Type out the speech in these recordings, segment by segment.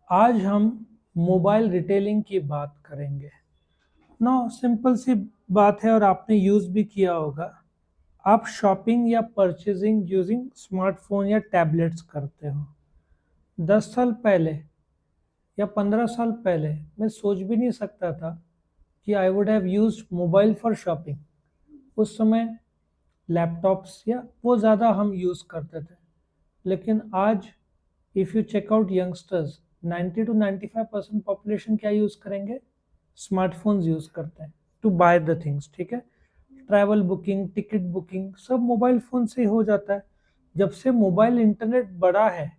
आज हम mobile retailing की बात करेंगे। नो सिंपल सी बात है और आपने यूज़ भी किया होगा। आप शॉपिंग या परचेजिंग यूजिंग स्मार्टफोन या टैबलेट्स करते हो। 10 साल पहले या 15 साल पहले मैं सोच भी नहीं सकता था कि I would have used mobile for shopping. उस समय लैपटॉप्स या वो ज़्यादा हम यूज़ करते थे। लेकिन आज if you check out youngsters, 90 to 95% population क्या यूज़ करेंगे? स्मार्टफोन्स यूज़ करते हैं टू बाय द थिंग्स। ठीक है, ट्रैवल बुकिंग, टिकट बुकिंग सब मोबाइल फ़ोन से ही हो जाता है। जब से मोबाइल इंटरनेट बढ़ा है,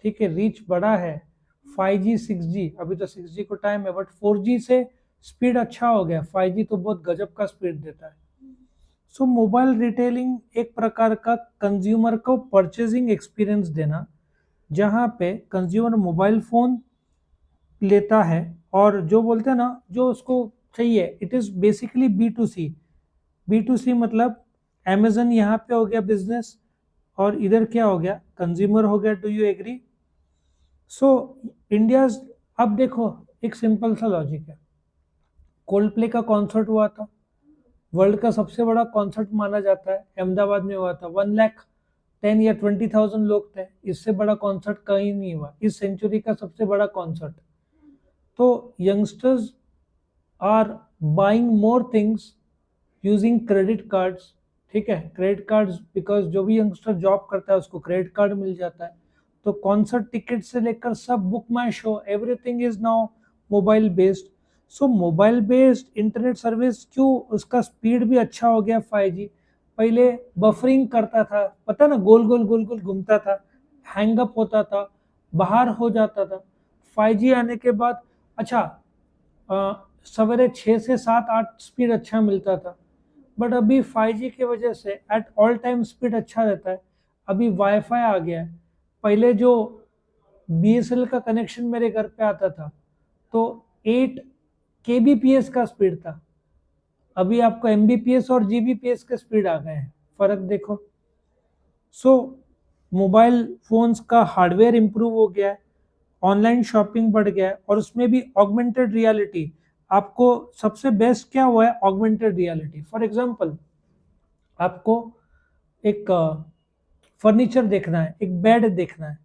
ठीक है, रीच बढ़ा है, 5G 6G, अभी तो 6G को टाइम है बट 4G से स्पीड अच्छा हो गया। 5G तो बहुत गजब का स्पीड देता है। सो मोबाइल रिटेलिंग एक प्रकार का कंज्यूमर को परचेजिंग एक्सपीरियंस देना, जहाँ पे कंज्यूमर मोबाइल फ़ोन लेता है और जो बोलते हैं ना जो उसको चाहिए, it is basically B2C। B2C मतलब अमेजन यहाँ पे हो गया बिजनेस और इधर क्या हो गया, कंज्यूमर हो गया। Do you agree? So India, अब देखो, एक सिंपल सा लॉजिक है। कोल्ड प्ले का कॉन्सर्ट हुआ था, वर्ल्ड का सबसे बड़ा कॉन्सर्ट माना जाता है, अहमदाबाद में हुआ था। 1,10,000 या 20,000 लोग थे। इससे बड़ा कॉन्सर्ट कहीं नहीं हुआ, इस सेंचुरी का सबसे बड़ा कॉन्सर्ट। तो youngsters are buying more things using credit cards. ठीक है, क्रेडिट कार्ड्स, बिकॉज जो भी यंगस्टर जॉब करता है उसको क्रेडिट कार्ड मिल जाता है। तो कॉन्सर्ट टिकट से लेकर सब, book my show, everything is now mobile based. So mobile based internet service, क्यों उसका स्पीड भी अच्छा हो गया 5G। पहले बफरिंग करता था, पता ना, गोल गोल गोल गोल घूमता था, हैंगअप होता था, बाहर हो जाता था। 5G आने के बाद, अच्छा, सवेरे 6 से 7 8 स्पीड अच्छा मिलता था, बट अभी 5G की वजह से एट ऑल टाइम स्पीड अच्छा रहता है। अभी वाईफाई आ गया है। पहले जो BSNL का कनेक्शन मेरे घर पे आता था तो 8 kbps का स्पीड था, अभी आपको MBPS और GBPS के स्पीड आ गए हैं। फर्क देखो। सो मोबाइल फोन्स का हार्डवेयर इंप्रूव हो गया है, ऑनलाइन शॉपिंग बढ़ गया है और उसमें भी ऑगमेंटेड रियलिटी। आपको सबसे बेस्ट क्या हुआ है? Augmented reality. फॉर एग्जांपल, आपको एक फर्नीचर देखना है, एक बेड देखना है,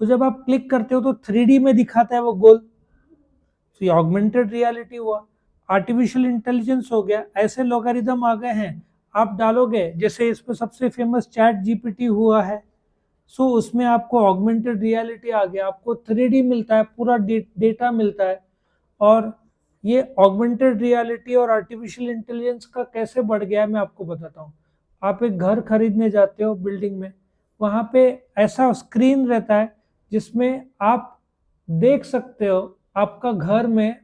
तो जब आप क्लिक करते हो तो 3D में दिखाता है वो गोल। तो ये ऑगमेंटेड रियलिटी हुआ। आर्टिफिशियल इंटेलिजेंस हो गया, ऐसे लोगारिदम आ गए हैं, आप डालोगे, जैसे इस पर सबसे फेमस चैट GPT हुआ है। सो उसमें आपको ऑगमेंटेड रियलिटी आ गया, आपको 3D मिलता है, पूरा डेटा मिलता है। और ये ऑगमेंटेड रियलिटी और आर्टिफिशियल इंटेलिजेंस का कैसे बढ़ गया है मैं आपको बताता हूँ। आप एक घर खरीदने जाते हो बिल्डिंग में, वहाँ पे ऐसा स्क्रीन रहता है जिसमें आप देख सकते हो आपका घर में,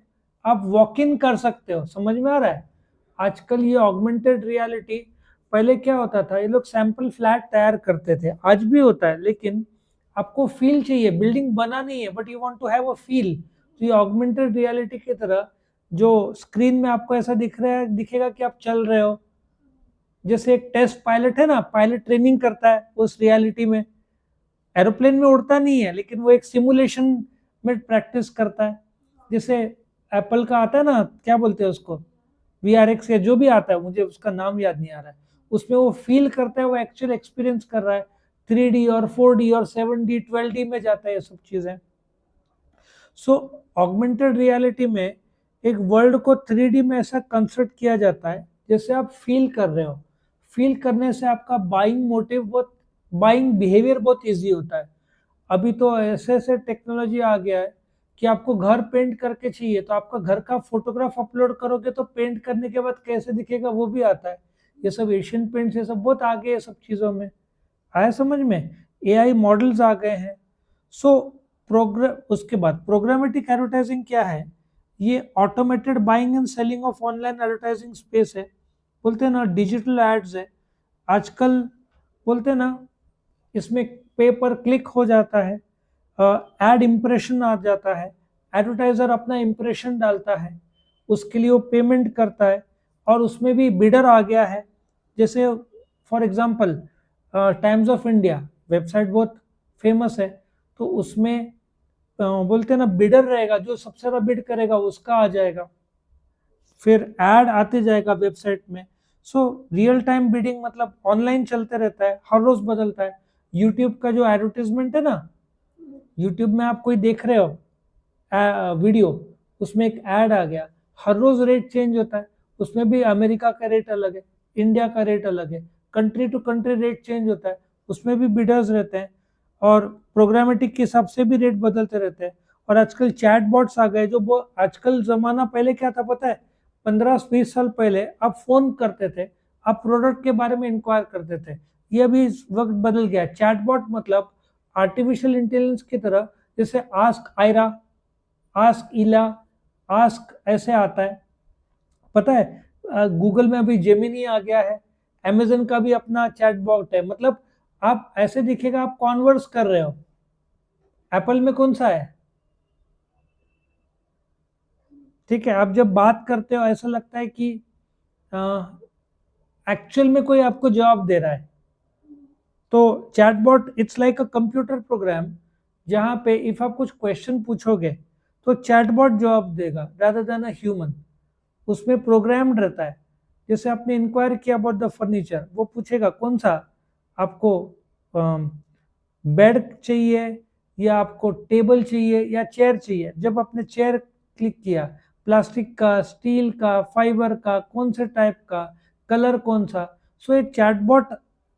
आप वॉक इन कर सकते हो। समझ में आ रहा है? आजकल ये ऑगमेंटेड रियलिटी, पहले क्या होता था, ये लोग सैंपल फ्लैट तैयार करते थे, आज भी होता है, लेकिन आपको फील चाहिए, बिल्डिंग बना नहीं है but you want to have a feel. तो ये ऑगमेंटेड रियलिटी की तरह जो स्क्रीन में आपको ऐसा दिख रहा है, दिखेगा कि आप चल रहे हो। जैसे एक टेस्ट पायलट है ना, पायलट ट्रेनिंग करता है उस रियलिटी में, एरोप्लेन में उड़ता नहीं है लेकिन वो एक सिमुलेशन में प्रैक्टिस करता है। जैसे एप्पल का आता है ना, क्या बोलते हैं उसको, VRX या जो भी आता है, मुझे उसका नाम याद नहीं आ रहा है, उसमें वो फील करता है, वो एक्चुअल एक्सपीरियंस कर रहा है। 3D और 4D और 7D 12D में जाता है ये सब चीज़ें। सो ऑगमेंटेड रियलिटी में एक वर्ल्ड को 3D में ऐसा कंस्ट्रक्ट किया जाता है जैसे आप फील कर रहे हो। फील करने से आपका बाइंग मोटिव बहुत, बाइंग बिहेवियर बहुत ईजी होता है। अभी तो ऐसे ऐसे टेक्नोलॉजी आ गया है कि आपको घर पेंट करके चाहिए तो आपका घर का फोटोग्राफ अपलोड करोगे तो पेंट करने के बाद कैसे दिखेगा वो भी आता है। ये सब एशियन पेंट्स, ये सब बहुत आगे है सब चीज़ों में। आया समझ में? AI मॉडल्स आ गए हैं। सो प्रोग्राम, उसके बाद प्रोग्रामेटिक एडवर्टाइजिंग क्या है? ये automated buying and selling of online advertising space है। बोलते हैं ना डिजिटल एड्स है आजकल, बोलते हैं ना, इसमें पे पर क्लिक हो जाता है, एड इम्प्रेशन आ जाता है, एडवर्टाइजर अपना इम्प्रेशन डालता है, उसके लिए वो पेमेंट करता है, और उसमें भी बिडर आ गया है। जैसे for example times of India website बहुत फेमस है, तो उसमें बोलते हैं ना बिडर रहेगा, जो सबसे ज्यादा बिड करेगा उसका आ जाएगा, फिर ऐड आते जाएगा वेबसाइट में। सो रियल टाइम बिडिंग मतलब ऑनलाइन चलते रहता है, हर रोज बदलता है। यूट्यूब का जो एडवर्टीजमेंट है ना, यूट्यूब में आप कोई देख रहे हो वीडियो, उसमें एक ऐड आ गया, हर रोज रेट चेंज होता है, उसमें भी अमेरिका का रेट अलग है, इंडिया का रेट अलग है, country to country rate change होता है, उसमें भी बिडर्स रहते हैं, और प्रोग्रामेटिक के हिसाब से भी रेट बदलते रहते हैं। और आजकल चैट बॉट्स आ गए, जो आजकल जमाना, पहले क्या था पता है, 15-20 साल पहले आप फोन करते थे, आप प्रोडक्ट के बारे में इंक्वायर करते थे, ये अभी इस वक्त बदल गया। चैटबॉट मतलब आर्टिफिशियल इंटेलिजेंस की तरह, जैसे आस्क आयरा, आस्क इला, आस्क ऐसे आता है, पता है। गूगल में अभी जेमिनी आ गया है, अमेजन का भी अपना चैटबॉट है, मतलब आप ऐसे दिखेगा आप कॉन्वर्स कर रहे हो। एप्पल में कौन सा है? ठीक है, आप जब बात करते हो ऐसा लगता है कि एक्चुअल में कोई आपको जवाब दे रहा है। तो chatbot it's like a computer program, जहां पे इफ आप कुछ क्वेश्चन पूछोगे तो चैटबॉट जवाब देगा रादर देन अ ह्यूमन। उसमें प्रोग्राम्ड रहता है। जैसे आपने इंक्वायर किया अबाउट द फर्नीचर, वो पूछेगा कौन सा आपको बेड चाहिए, या आपको टेबल चाहिए, या चेयर चाहिए। जब आपने चेयर क्लिक किया, प्लास्टिक का, स्टील का, फाइबर का, कौन से टाइप का, कलर कौन सा। सो एक चैटबॉट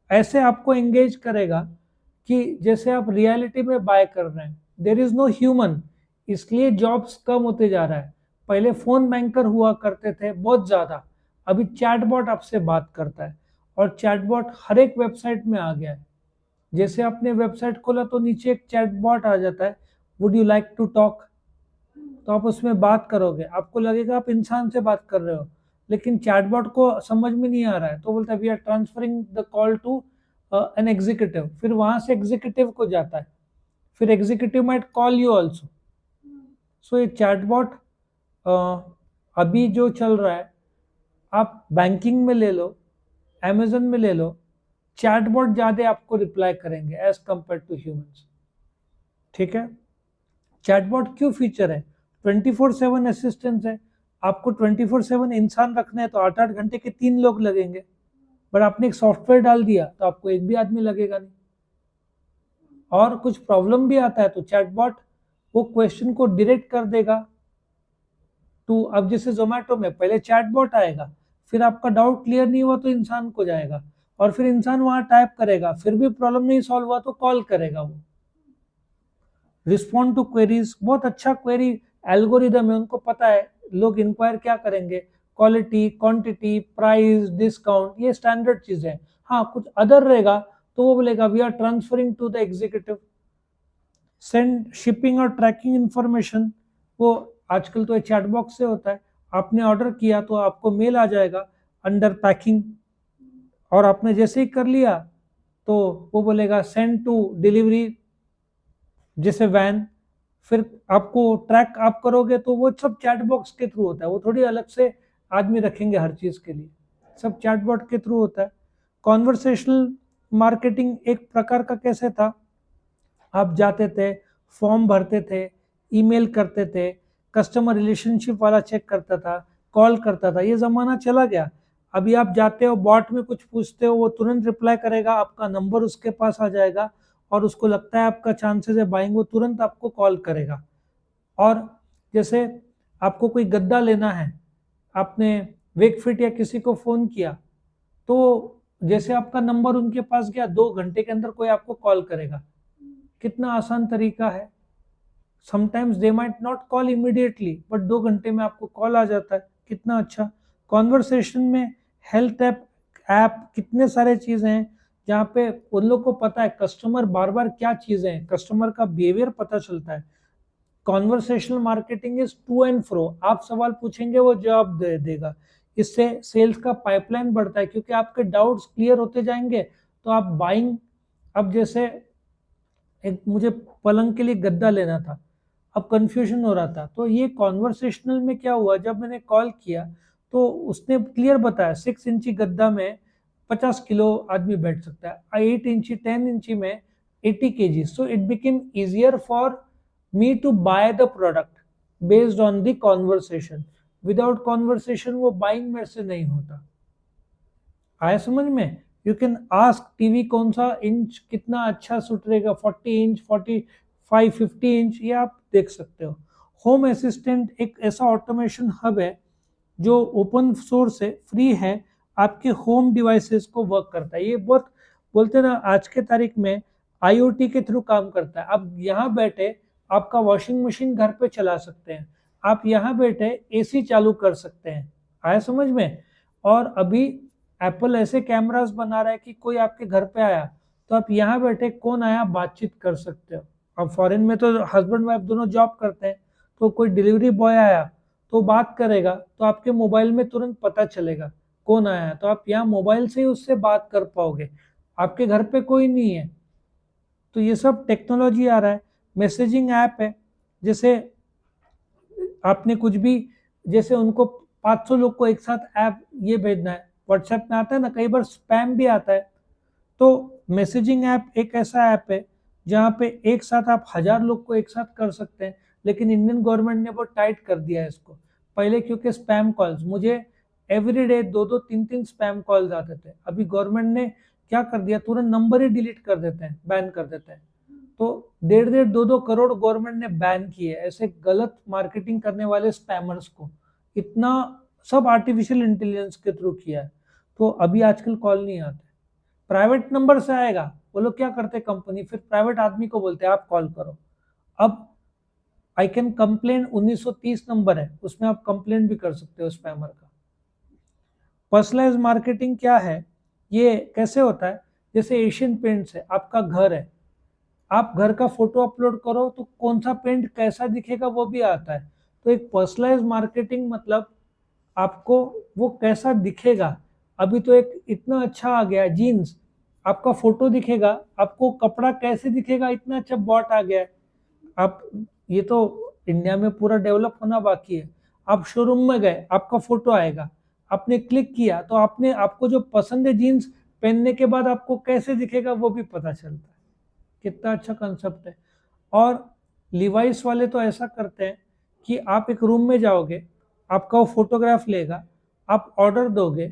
ऐसे आपको एंगेज करेगा कि जैसे आप रियलिटी में बाय कर रहे हैं। देर इज नो ह्यूमन, इसलिए जॉब्स कम होते जा रहा है। पहले फोन बैंकर हुआ करते थे बहुत ज्यादा, अभी चैटबॉट आपसे बात करता है, और चैटबॉट हर एक वेबसाइट में आ गया है। जैसे आपने वेबसाइट खोला तो नीचे एक चैटबॉट आ जाता है, would you like to talk, तो आप उसमें बात करोगे, आपको लगेगा आप इंसान से बात कर रहे हो, लेकिन चैटबॉट को समझ में नहीं आ रहा है, तो बोलता है we are transferring the call to an executive. फिर वहां से एग्जीक्यूटिव को जाता है, फिर executive might call you also. So ये चैटबॉट अभी जो चल रहा है, आप बैंकिंग में ले लो, अमेजन में ले लो, चैटबॉट ज्यादा आपको रिप्लाई करेंगे एज कंपेयर टू ह्यूमंस। ठीक है, चैटबॉट क्यों फीचर है? 24/7 असिस्टेंस है। आपको 24/7 इंसान रखना है तो 8-8 घंटे के 3 लोग लगेंगे, पर आपने एक सॉफ्टवेयर डाल दिया तो आपको एक भी आदमी लगेगा नहीं। और कुछ प्रॉब्लम भी आता है तो चैटबॉट वो क्वेश्चन को डायरेक्ट कर देगा टू, अब जैसे जोमेटो में पहले चैटबॉट आएगा, फिर आपका डाउट क्लियर नहीं हुआ तो इंसान को जाएगा, और फिर इंसान वहां टाइप करेगा, फिर भी प्रॉब्लम नहीं सॉल्व हुआ तो कॉल करेगा वो। रिस्पॉन्ड टू क्वेरीज बहुत अच्छा क्वेरी एल्गोरिदम है, उनको पता है लोग इंक्वायर क्या करेंगे, क्वालिटी, क्वांटिटी, प्राइस, डिस्काउंट, ये स्टैंडर्ड चीजें हैं। हाँ, कुछ अदर रहेगा तो वो बोलेगा we are transferring to the executive. Send shipping और ट्रैकिंग इंफॉर्मेशन, वो आजकल तो चैट बॉक्स से होता है। आपने ऑर्डर किया तो आपको मेल आ जाएगा अंडर पैकिंग, और आपने जैसे ही कर लिया तो वो बोलेगा सेंड टू डिलीवरी, जैसे वैन। फिर आपको ट्रैक आप करोगे तो वो सब चैट बॉक्स के थ्रू होता है, वो थोड़ी अलग से आदमी रखेंगे हर चीज के लिए, सब चैटबॉट के थ्रू होता है। कॉन्वर्सेशनल मार्केटिंग एक प्रकार का कैसे था, आप जाते थे, फॉर्म भरते थे, ईमेल करते थे, कस्टमर रिलेशनशिप वाला चेक करता था, कॉल करता था, ये जमाना चला गया। अभी आप जाते हो, बॉट में कुछ पूछते हो, वो तुरंत रिप्लाई करेगा, आपका नंबर उसके पास आ जाएगा, और उसको लगता है आपका चांसेस है बाइंग, वो तुरंत आपको कॉल करेगा। और जैसे आपको कोई गद्दा लेना है, आपने वेकफिट या किसी को फोन किया, तो जैसे आपका नंबर उनके पास गया, 2 घंटे के अंदर कोई आपको कॉल करेगा। कितना आसान तरीका है। Sometimes they might not call immediately, but 2 घंटे में आपको कॉल आ जाता है, कितना अच्छा। कॉन्वर्सेशन में हेल्थ ऐप, कितने सारे चीजें हैं जहाँ पे उन लोग को पता है कस्टमर बार बार क्या चीजें हैं, कस्टमर का बिहेवियर पता चलता है। Conversational marketing is to and fro, आप सवाल पूछेंगे वो जवाब दे देगा। इससे सेल्स का पाइपलाइन बढ़ता है, क्योंकि आपके डाउट्स क्लियर होते जाएंगे तो आप बाइंग। अब जैसे एक मुझे पलंग के लिए गद्दा लेना था, अब कंफ्यूजन हो रहा था, तो ये कॉन्वर्सेशनल में क्या हुआ, जब मैंने कॉल किया तो उसने क्लियर बताया 6 इंची गद्दा में 50 किलो आदमी बैठ सकता है, 8 इंची 10 इंची में 80 kg। So it became easier for me to buy the product based on the conversation. Without conversation वो बाइंग मेरे से नहीं होता। आया समझ में? यू कैन आस्क टीवी कौन सा इंच कितना अच्छा सूट रहेगा, 40 इंच, 45, 50 इंच, ये आप देख सकते हो। होम असिस्टेंट एक ऐसा ऑटोमेशन हब है जो ओपन सोर्स है, फ्री है, आपके होम डिवाइसेस को वर्क करता है। ये बहुत बोलते हैं ना, आज के तारीख में आईओटी के थ्रू काम करता है। अब यहाँ बैठे आपका वॉशिंग मशीन घर पे चला सकते हैं, आप यहाँ बैठे एसी चालू कर सकते हैं। आया समझ में? और अभी एप्पल ऐसे कैमरास बना रहा है कि कोई आपके घर पे आया तो आप यहाँ बैठे कौन आया बातचीत कर सकते हो। अब फॉरेन में तो हस्बैंड वाइफ दोनों जॉब करते हैं, तो कोई डिलीवरी बॉय आया तो बात करेगा तो आपके मोबाइल में तुरंत पता चलेगा कौन आया है, तो आप यहाँ मोबाइल से ही उससे बात कर पाओगे, आपके घर पे कोई नहीं है। तो ये सब टेक्नोलॉजी आ रहा है। मैसेजिंग ऐप है, जैसे आपने कुछ भी, जैसे उनको 500 लोग को एक साथ ऐप ये भेजना है, व्हाट्सएप में आता है ना, कई बार स्पैम भी आता है। तो मैसेजिंग ऐप एक ऐसा ऐप है जहाँ पे एक साथ आप 1000 लोग को एक साथ कर सकते हैं, लेकिन इंडियन गवर्नमेंट ने बहुत टाइट कर दिया है इसको। पहले क्योंकि स्पैम कॉल्स, मुझे एवरीडे 2-2, 3-3 स्पैम कॉल्स आते थे, अभी गवर्नमेंट ने क्या कर दिया, तुरंत नंबर ही डिलीट कर देते हैं, बैन कर देते हैं। तो 1.5-2 करोड़ गवर्नमेंट ने बैन किए ऐसे गलत मार्केटिंग करने वाले स्पैमर्स को। इतना सब आर्टिफिशियल इंटेलिजेंस के थ्रू किया है, तो अभी आजकल कॉल नहीं आते, प्राइवेट नंबर से आएगा। वो लोग क्या करते हैं कंपनी, फिर प्राइवेट आदमी को बोलते हैं आप कॉल करो। अब आई कैन कंप्लेन 1930 नंबर है, उसमें आप कंप्लेन भी कर सकते हो स्पैमर का। पर्सनलाइज मार्केटिंग क्या है, ये कैसे होता है, जैसे एशियन पेंट्स है, आपका घर है, आप घर का फोटो अपलोड करो तो कौन सा पेंट कैसा दिखेगा वो भी आता है। तो एक पर्सनलाइज मार्केटिंग मतलब आपको वो कैसा दिखेगा। अभी तो एक इतना अच्छा आ गया है जीन्स, आपका फोटो दिखेगा, आपको कपड़ा कैसे दिखेगा, इतना अच्छा बॉट आ गया है। आप, ये तो इंडिया में पूरा डेवलप होना बाकी है। आप शोरूम में गए, आपका फोटो आएगा, आपने क्लिक किया तो आपने, आपको जो पसंद है जीन्स पहनने के बाद आपको कैसे दिखेगा वो भी पता चलता है। कितना अच्छा कंसेप्ट है। और लिवाइस वाले तो ऐसा करते हैं कि आप एक रूम में जाओगे, आपका वो फोटोग्राफ लेगा, आप ऑर्डर दोगे,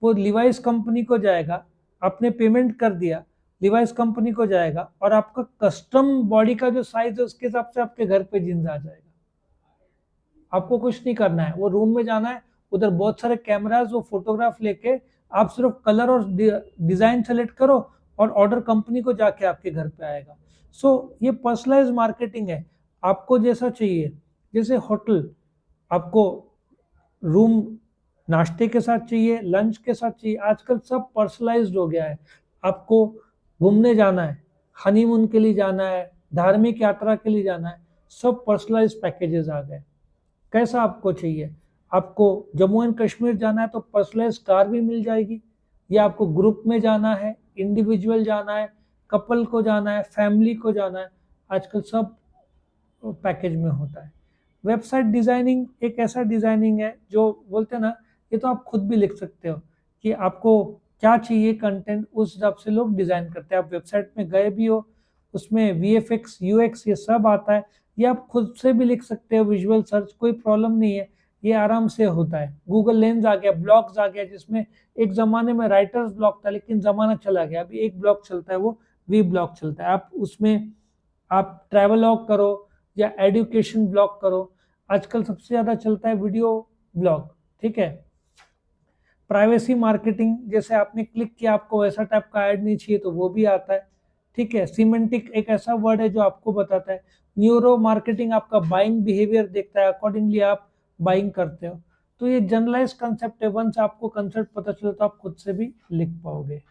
वो लिवाइस कंपनी को जाएगा, आपने पेमेंट कर दिया, लिवाइस कंपनी को जाएगा और आपका कस्टम बॉडी का जो साइज है उसके हिसाब से आपके घर पे जींस आ जाएगा। आपको कुछ नहीं करना है, वो रूम में जाना है, उधर बहुत सारे कैमराज, वो फोटोग्राफ लेके आप सिर्फ कलर और डिजाइन सेलेक्ट करो और ऑर्डर कंपनी को जाके आपके घर पे आएगा। सो ये पर्सनलाइज मार्केटिंग है। आपको जैसा चाहिए, जैसे होटल, आपको रूम नाश्ते के साथ चाहिए, लंच के साथ चाहिए, आजकल सब पर्सनलाइज्ड हो गया है। आपको घूमने जाना है, हनीमून के लिए जाना है, धार्मिक यात्रा के लिए जाना है, सब पर्सनलाइज पैकेजेस आ गए। कैसा आपको चाहिए, आपको जम्मू एंड कश्मीर जाना है तो पर्सनलाइज कार भी मिल जाएगी, या आपको ग्रुप में जाना है, इंडिविजुअल जाना है, कपल को जाना है, फैमिली को जाना है, आजकल सब पैकेज में होता है। वेबसाइट डिजाइनिंग एक ऐसा डिजाइनिंग है जो बोलते हैं ना, ये तो आप खुद भी लिख सकते हो कि आपको क्या चाहिए कंटेंट, उस हिसाब से लोग डिजाइन करते हैं। आप वेबसाइट में गए भी हो, उसमें VFX UX ये सब आता है, ये आप खुद से भी लिख सकते हो, विजुअल सर्च कोई प्रॉब्लम नहीं है, ये आराम से होता है। गूगल लेंस आ गया, ब्लॉग्स आ गया, जिसमें एक जमाने में राइटर्स ब्लॉग था लेकिन जमाना चला गया, अभी एक ब्लॉग चलता है, वो वी ब्लॉग चलता है। आप उसमें आप ट्रैवलॉग करो या एडुकेशन ब्लॉग करो, आजकल सबसे ज़्यादा चलता है वीडियो ब्लॉग, ठीक है। प्राइवेसी मार्केटिंग, जैसे आपने क्लिक किया आपको वैसा टाइप का ऐड नहीं चाहिए तो वो भी आता है, ठीक है। सीमेंटिक एक ऐसा वर्ड है जो आपको बताता है। न्यूरो मार्केटिंग आपका बाइंग बिहेवियर देखता है, अकॉर्डिंगली आप बाइंग करते हो। तो ये जनरलाइज कंसेप्ट है, वंस आपको कंसेप्ट पता चले तो आप खुद से भी लिख पाओगे।